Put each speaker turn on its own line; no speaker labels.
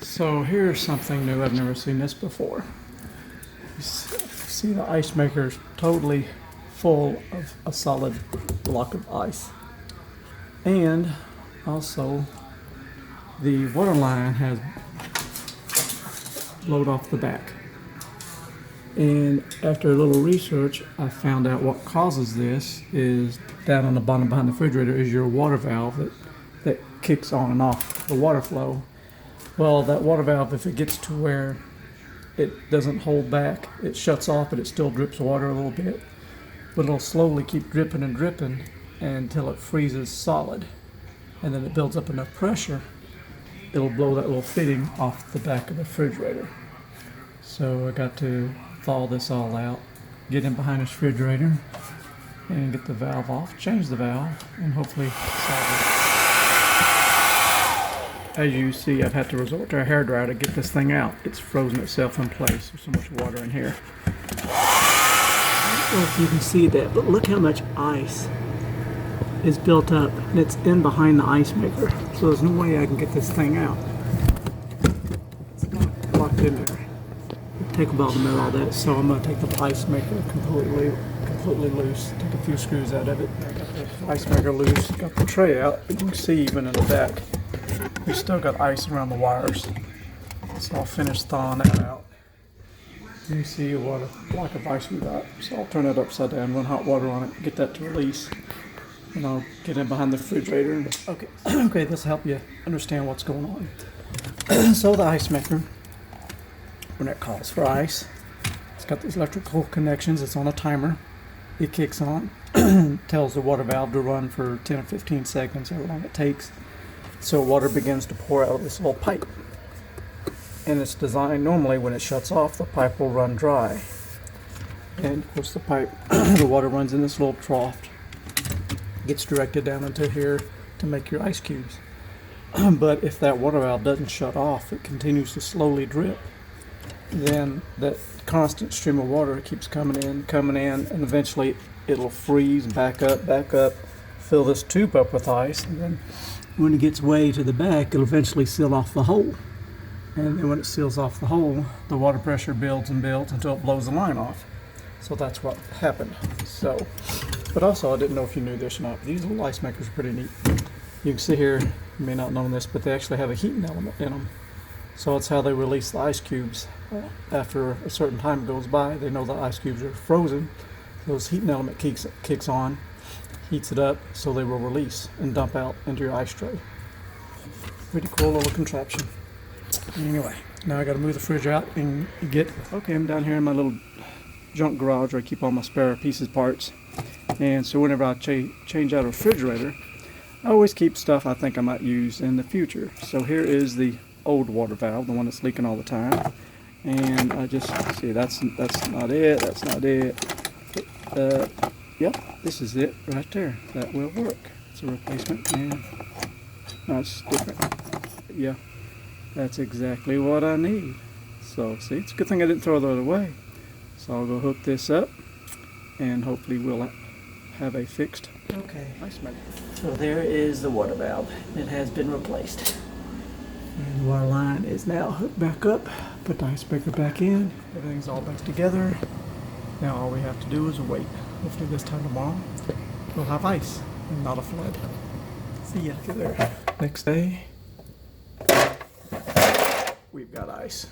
So here's something new. I've never seen this before. See the ice maker is totally full of a solid block of ice. And also the water line has blowed off the back. And after a little research, I found out what causes this is down on the bottom behind the refrigerator is your water valve that kicks on and off the water flow. Well, that water valve, if it gets to where it doesn't hold back, it shuts off, but it still drips water a little bit. But it'll slowly keep dripping and dripping until it freezes solid. And then it builds up enough pressure, it'll blow that little fitting off the back of the refrigerator. So I got to thaw this all out, get in behind this refrigerator, and get the valve off, change the valve, and hopefully solve it. As you see, I've had to resort to a hairdryer to get this thing out. It's frozen itself in place. There's so much water in here. I don't know if you can see that, but look how much ice is built up, and it's in behind the ice maker. So there's no way I can get this thing out. It's locked in there. Take about to know all that, so I'm going to take the ice maker completely loose. Take a few screws out of it. I got the ice maker loose. Got the tray out. You can see even in the back, we still got ice around the wires. So I'll finish thawing that out. You see what a block of ice we got. So I'll turn it upside down, run hot water on it, get that to release, and I'll get in behind the refrigerator. Okay, this will help you understand what's going on. So the ice maker, when it calls for ice, it's got these electrical connections. It's on a timer. It kicks on, tells the water valve to run for 10 or 15 seconds, however long it takes. So water begins to pour out of this little pipe. And it's designed, normally when it shuts off, the pipe will run dry. And of course the pipe, the water runs in this little trough, gets directed down into here to make your ice cubes. But if that water valve doesn't shut off, it continues to slowly drip. Then that constant stream of water keeps coming in, and eventually it'll freeze, back up, fill this tube up with ice, and then when it gets way to the back, it'll eventually seal off the hole. And then when it seals off the hole, the water pressure builds and builds until it blows the line off. So that's what happened. So, but also I didn't know if you knew this or not. These little ice makers are pretty neat. You can see here, you may not know this, but they actually have a heating element in them. So it's how they release the ice cubes. After a certain time goes by, they know the ice cubes are frozen. Those heating element kicks on, heats it up, so they will release and dump out into your ice tray. Pretty cool little contraption. Anyway, now I got to move the fridge out and okay, I'm down here in my little junk garage where I keep all my spare pieces, parts. And so whenever I change out a refrigerator, I always keep stuff I think I might use in the future. So here is the old water valve, the one that's leaking all the time. And I just see that's not it. Yep, this is it right there. That will work. It's a replacement, and no, it's different. Yeah, that's exactly what I need. So see, it's a good thing I didn't throw the other way. So I'll go hook this up, and hopefully we'll have a fixed ice maker. So there is the water valve. It has been replaced. And the water line is now hooked back up. Put the ice maker back in. Everything's all back together. Now all we have to do is wait. Hopefully this time tomorrow we'll have ice and not a flood. See ya. Get there. Next day, we've got ice.